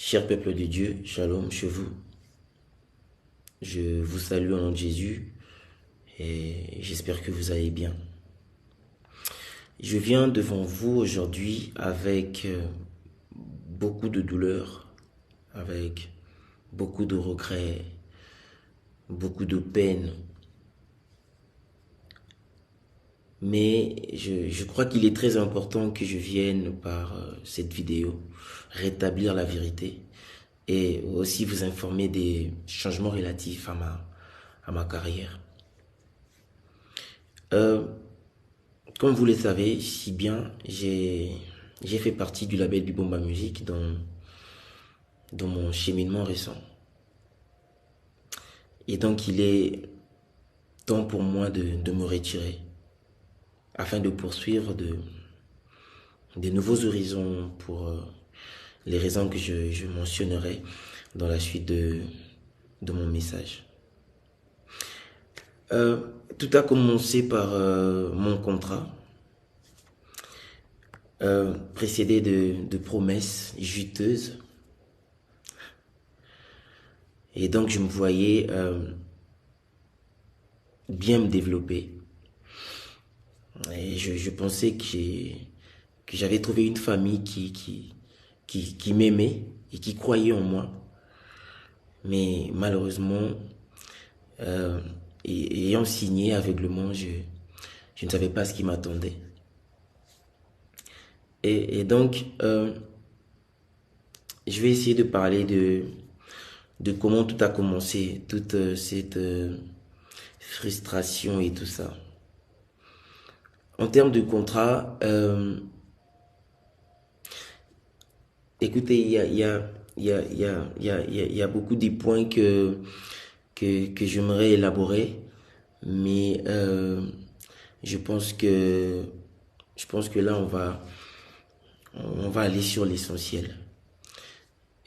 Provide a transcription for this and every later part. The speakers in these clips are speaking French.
Cher peuple de Dieu, shalom chez vous. Je vous salue au nom de Jésus et j'espère que vous allez bien. Je viens devant vous aujourd'hui avec beaucoup de douleur, avec beaucoup de regrets, beaucoup de peine. Mais je crois qu'il est très important que je vienne par cette vidéo rétablir la vérité et aussi vous informer des changements relatifs à ma carrière. Comme vous le savez si bien, j'ai fait partie du label du Bomba Music dans mon cheminement récent. Et donc il est temps pour moi de me retirer afin de poursuivre de nouveaux horizons pour les raisons que je mentionnerai dans la suite de mon message. Tout a commencé par mon contrat, précédé de promesses juteuses. Et donc je me voyais bien me développer. Et je pensais que j'avais trouvé une famille qui m'aimait et qui croyait en moi. Mais malheureusement, ayant signé aveuglement, je ne savais pas ce qui m'attendait. Et donc, je vais essayer de parler de comment tout a commencé, toute cette frustration et tout ça. En termes de contrat, écoutez, il y a beaucoup de points que j'aimerais élaborer, mais je pense que là on va aller sur l'essentiel.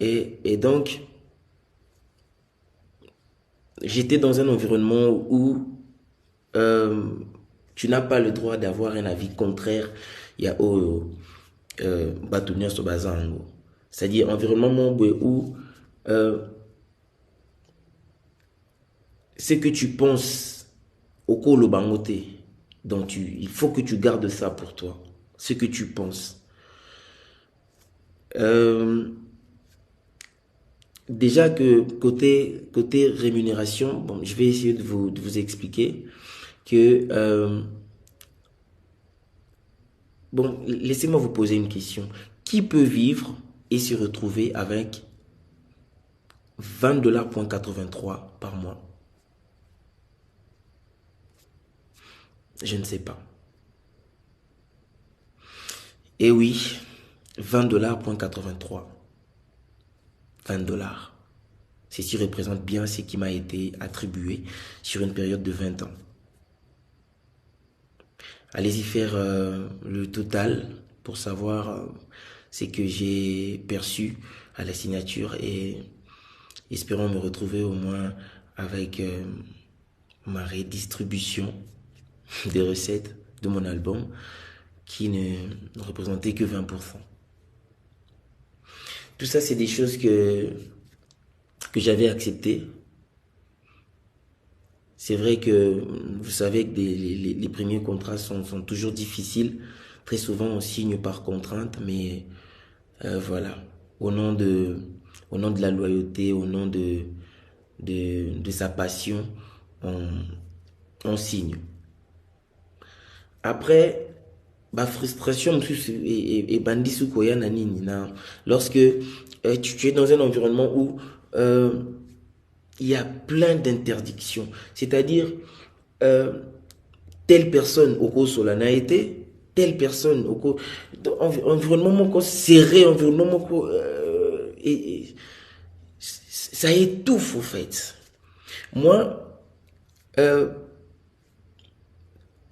Et donc j'étais dans un environnement où tu n'as pas le droit d'avoir un avis contraire. Il y a Batounias Sobazango. C'est-à-dire environnement où ce que tu penses au Kolo Bangote, donc il faut que tu gardes ça pour toi. Ce que tu penses. Déjà que côté rémunération, bon, je vais essayer de vous expliquer que bon, laissez-moi vous poser une question. Qui peut vivre et se retrouver avec 20,83 $ par mois? Je ne sais pas. Et oui, 20,83 $. 20 $. Ceci représente bien ce qui m'a été attribué sur une période de 20 ans. Allez-y faire le total pour savoir ce que j'ai perçu à la signature et espérons me retrouver au moins avec ma redistribution des recettes de mon album qui ne représentait que 20%. Tout ça, c'est des choses que j'avais acceptées. C'est vrai que vous savez que les premiers contrats sont toujours difficiles. Très souvent, on signe par contrainte, mais voilà, au nom de la loyauté, au nom de sa passion, on signe. Après, ma frustration et bandi sukoya nanini na lorsque tu es dans un environnement où il y a plein d'interdictions, c'est-à-dire telle personne au cours solana été, telle personne au cours environnement serré, environnement et ça étouffe au fait. Moi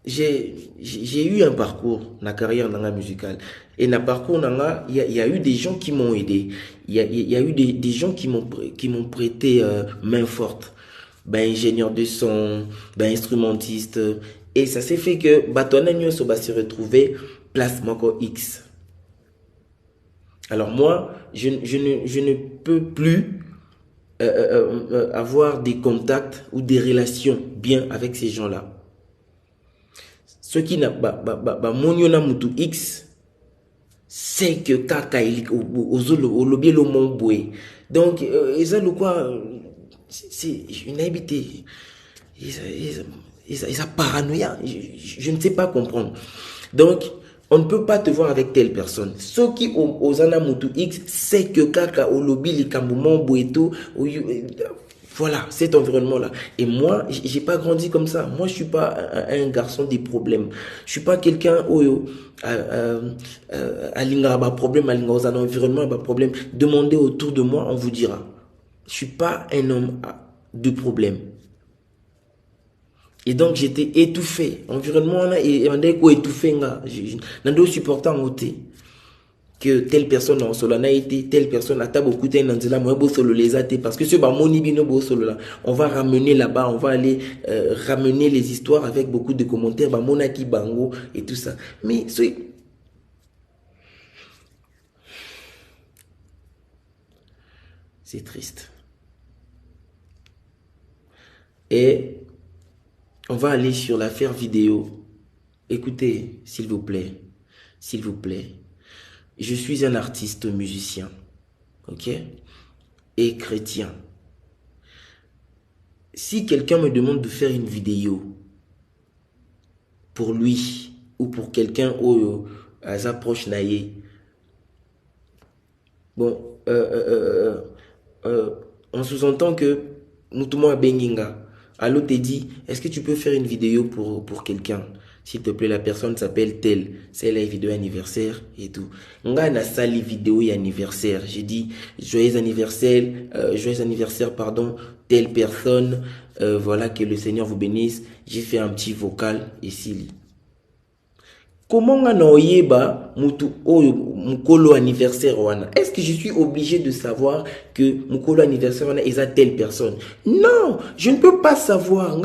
j'ai eu un parcours dans la carrière musicale et dans le parcours il y a eu des gens qui m'ont aidé, il y a eu des gens qui m'ont prêté main forte, ben ingénieur de son, ben instrumentiste, et ça s'est fait que Batona Nyoso va se retrouver place Moko X. Alors moi, je ne peux plus avoir des contacts ou des relations bien avec ces gens-là. Ceux qui n'ont pas moniona mutu X, c'est que kaka au lobby le mon boué. Donc, ils ont le quoi, c'est une habité. Ils ont paranoïa. Je ne sais pas comprendre. Donc, on ne peut pas te voir avec telle personne. Ceux qui ont osana mutu X, c'est que kaka au lobby les kambouman boueto, voilà, cet environnement-là. Et moi, j'ai pas grandi comme ça. Moi, je suis pas un garçon des problèmes. Je suis pas quelqu'un où à l'ingaba problème, à l'ingaba environnement, bah problème. Demandez autour de moi, on vous dira. Je suis pas un homme de problème. Et donc, j'étais étouffé. Environnement, là, et on est étouffé, n'en supportant en côté. Que telle personne en solo n'a été, telle personne a beaucoup de moi solo les athées parce que ce moni bino solo là, on va ramener là-bas, on va aller ramener les histoires avec beaucoup de commentaires, bah monaki bango et tout ça. Mais c'est triste. Et on va aller sur l'affaire vidéo. Écoutez, s'il vous plaît, s'il vous plaît. Je suis un artiste musicien, ok, et chrétien. Si quelqu'un me demande de faire une vidéo pour lui ou pour quelqu'un où approche naïe, bon, on sous-entend que Moutouma Benginga, allô te dit, est-ce que tu peux faire une vidéo pour quelqu'un? S'il te plaît, la personne s'appelle telle, c'est la vidéo anniversaire et tout. Nga na sali vidéo anniversaire. J'ai dit joyeux anniversaire, pardon, telle personne. Voilà, que le Seigneur vous bénisse. J'ai fait un petit vocal ici. Comment on mutu oyo mukolo anniversaire wana? Est-ce que je suis obligé de savoir que mukolo anniversaire wana est à telle personne? Non, je ne peux pas savoir.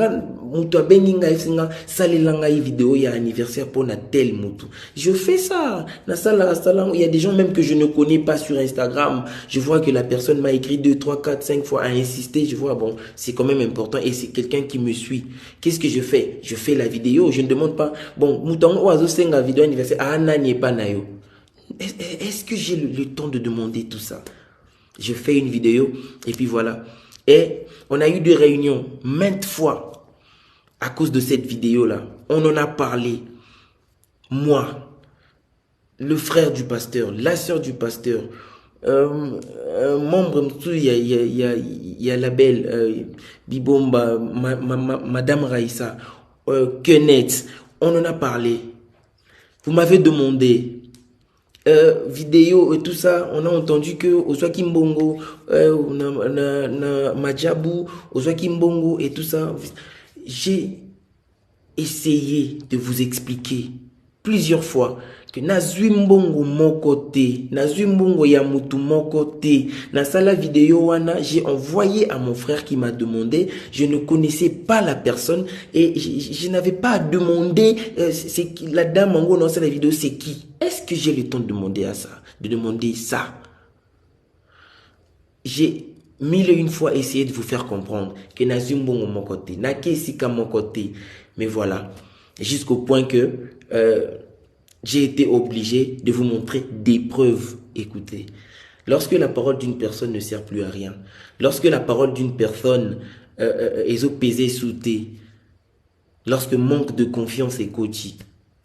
Mutu abenginga isinga salelanga vidéo ya anniversaire pour na tel mutu. Je fais ça. Na sala il y a des gens même que je ne connais pas sur Instagram. Je vois que la personne m'a écrit 2, 3, 4, 5 fois, a insisté. Je vois, bon, c'est quand même important et c'est quelqu'un qui me suit. Qu'est-ce que je fais? Je fais la vidéo. Je ne demande pas, bon, mouton oiseau senga vidéo anniversaire, ah, nani pas nayo. Est-ce que j'ai le temps de demander tout ça? Je fais une vidéo et puis voilà. Et on a eu des réunions maintes fois à cause de cette vidéo-là. On en a parlé. Moi, le frère du pasteur, la sœur du pasteur, membre, il y a la belle Bibomba, Madame Raïssa, Kenneth, on en a parlé. Vous m'avez demandé vidéo et tout ça, on a entendu que Oswaki Mbongo, Majabu, Oswaki Mbongo et tout ça. J'ai essayé de vous expliquer plusieurs fois que nazwi mbongo mon côté, nazwi mbongo ya mutu mon côté. Na sala vidéo wana, j'ai envoyé à mon frère qui m'a demandé, je ne connaissais pas la personne et je n'avais pas à demander c'est qui la dame en gros dans la vidéo, c'est qui? Est-ce que j'ai le temps de demander à ça, de demander ça? J'ai mille et une fois essayé de vous faire comprendre que nazwi mbongo mon côté, na kesika mon côté, mais voilà, jusqu'au point que j'ai été obligé de vous montrer des preuves. Écoutez, lorsque la parole d'une personne ne sert plus à rien, lorsque la parole d'une personne est pesée sous thé, lorsque manque de confiance est coachée,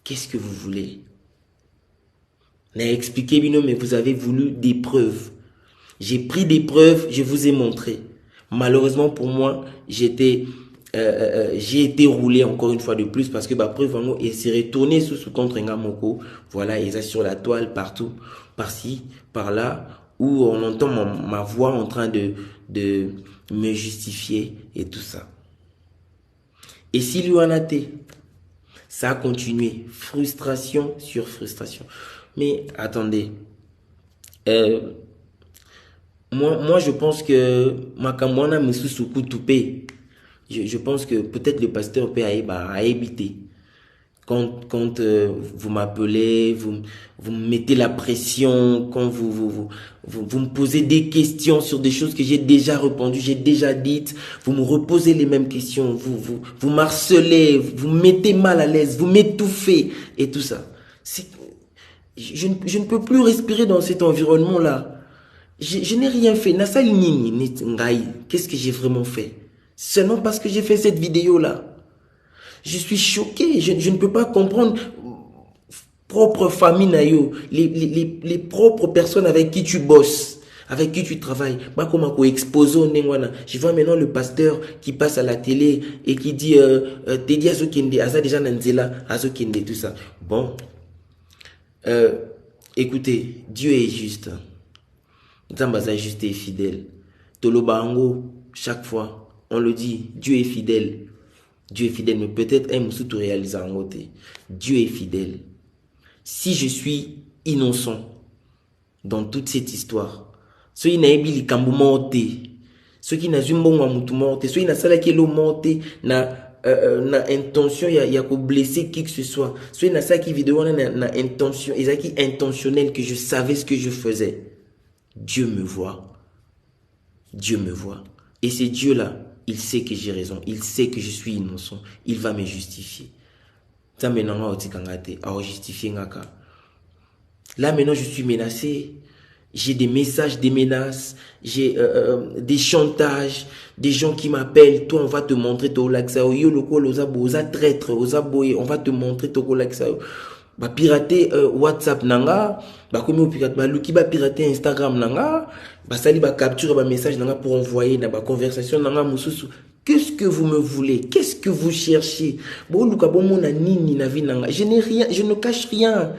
qu'est-ce que vous voulez? N'a expliqué, mais vous avez voulu des preuves. J'ai pris des preuves, je vous ai montré. Malheureusement pour moi, j'ai été roulé encore une fois de plus parce que ma preuve et s'est retourné sous ce contre Ngamoko. Voilà, ils sont sur la toile partout, par-ci, par-là, où on entend ma voix en train de me justifier et tout ça. Et s'il y en a été, ça a continué, frustration sur frustration. Mais attendez, moi je pense que Makamwana Misusuku Toupé. Je pense que peut-être le pasteur peut a éviter. quand vous m'appelez, vous me mettez la pression, quand vous me posez des questions sur des choses que j'ai déjà répondu, j'ai déjà dites, vous me reposez les mêmes questions, vous m'harcelez, vous me mettez mal à l'aise, vous m'étouffez et tout ça. Je ne peux plus respirer dans cet environnement-là. Je n'ai rien fait. Qu'est-ce que j'ai vraiment fait? Seulement parce que j'ai fait cette vidéo-là. Je suis choqué. Je ne peux pas comprendre. Propre famille, Nayo. Les propres personnes avec qui tu bosses, avec qui tu travailles. Je vois maintenant le pasteur qui passe à la télé et qui dit Teddy Azokende, Aza déjà Nanzela, Azokende, tout ça. Bon. Écoutez, Dieu est juste. Zambaza est juste et fidèle. Tolobango, chaque fois, on le dit, Dieu est fidèle. Dieu est fidèle, mais peut-être un moussou tout réalisé en côté. Dieu est fidèle. Si je suis innocent dans toute cette histoire, ceux qui n'ont pas eu kambu morte, ceux qui n'ont pas eu moutou morte, ceux qui n'ont pas eu morte, na intention ya ko blesser qui que ce soit, ceux qui n'ont pas eu vidéo na intention, ils ont intentionnel que je savais ce que je faisais. Dieu me voit. Dieu me voit. Et c'est Dieu-là, il sait que j'ai raison. Il sait que je suis innocent. Il va me justifier. Là, maintenant, je suis menacé. J'ai des messages, des menaces. J'ai des chantages. Des gens qui m'appellent. Toi, on va te montrer ton laxao. Yo, le col, osa traître, osa boye. On va te montrer ton laxao. Ba pirater WhatsApp nanga, ba komi pirate ba luki ba pirater Instagram nanga, ba sali ba capture ba message nanga pour envoyer na ba conversation nanga mususu. Qu'est-ce que vous me voulez? Qu'est-ce que vous cherchez? Bon luka bon mona nini na vie nanga. Je n'ai rien, je ne cache rien.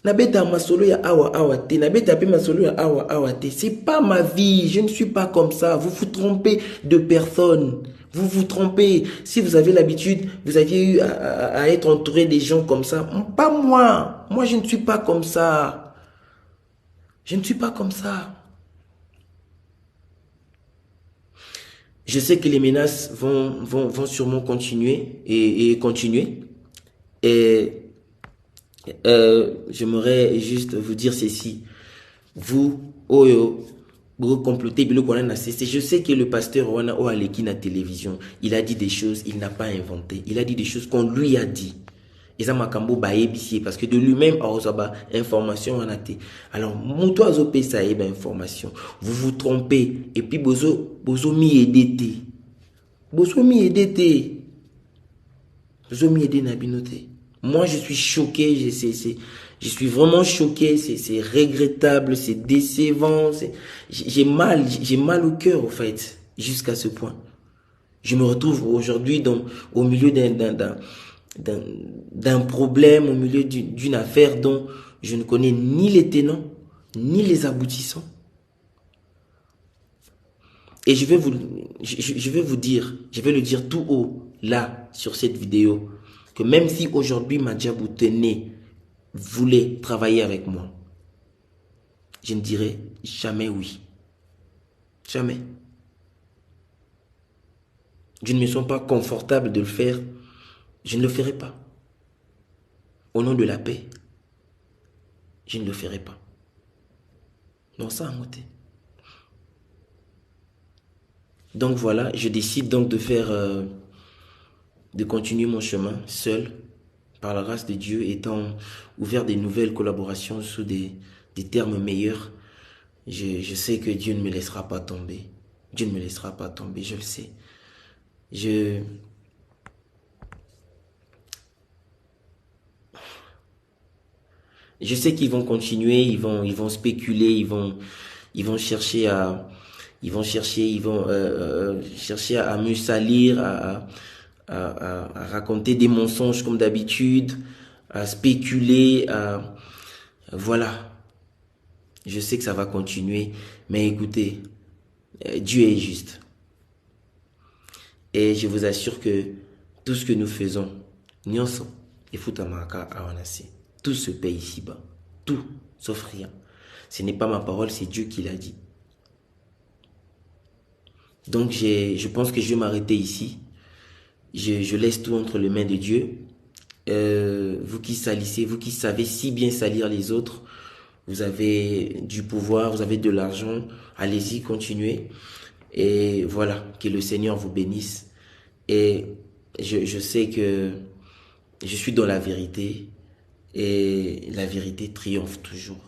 Na beta masolo ya awa te, na beta pe masolo ya awa te. C'est pas ma vie, je ne suis pas comme ça. Vous vous trompez de personne. Vous vous trompez. Si vous avez l'habitude, vous aviez eu à être entouré des gens comme ça. Pas moi. Moi, je ne suis pas comme ça. Je ne suis pas comme ça. Je sais que les menaces vont sûrement continuer et continuer. Et j'aimerais juste vous dire ceci. Vous, vous complotez, je sais que le pasteur Wana Oaleki na télévision, il a dit des choses, il n'a pas inventé. Il a dit des choses qu'on lui a dit. Et ça m'a parce que de lui-même, information en a été. Alors, mouto azopé ça information. Vous vous trompez. Et puis, bozo mi edete. Bozo mi edete. Bozo mi edete nabinote. Moi, je suis choqué. Je suis vraiment choqué. C'est regrettable. C'est décevant. J'ai mal au cœur, en fait, jusqu'à ce point. Je me retrouve aujourd'hui au milieu d'un problème, au milieu d'une affaire dont je ne connais ni les tenants, ni les aboutissants. Et je vais vous dire, je vais le dire tout haut, là, sur cette vidéo, que même si aujourd'hui Madjabou Tené voulait travailler avec moi, je ne dirais jamais oui. Jamais. Je ne me sens pas confortable de le faire. Je ne le ferai pas. Au nom de la paix, je ne le ferai pas. Non, ça a monté. Donc voilà, je décide donc de continuer mon chemin seul, par la grâce de Dieu, étant ouvert des nouvelles collaborations sous des termes meilleurs. Je sais que Dieu ne me laissera pas tomber. Dieu ne me laissera pas tomber, je le sais. Je sais qu'ils vont continuer, ils vont spéculer, ils vont chercher à me salir, à raconter des mensonges comme d'habitude, à spéculer, voilà. Je sais que ça va continuer, mais écoutez, Dieu est juste. Et je vous assure que tout ce que nous faisons, nyonso, et futamaka awanasi. Tout se paye ici-bas. Tout, sauf rien. Ce n'est pas ma parole, c'est Dieu qui l'a dit. Donc, je pense que je vais m'arrêter ici. Je laisse tout entre les mains de Dieu. vous qui salissez, vous qui savez si bien salir les autres, vous avez du pouvoir, vous avez de l'argent, allez-y, continuez. Et voilà, que le Seigneur vous bénisse. Et je sais que je suis dans la vérité et la vérité triomphe toujours.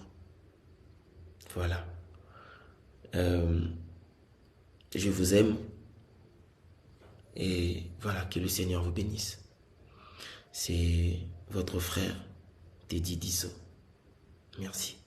Voilà. Euh, je vous aime et voilà, que le Seigneur vous bénisse. C'est votre frère, Teddy Disso. Merci.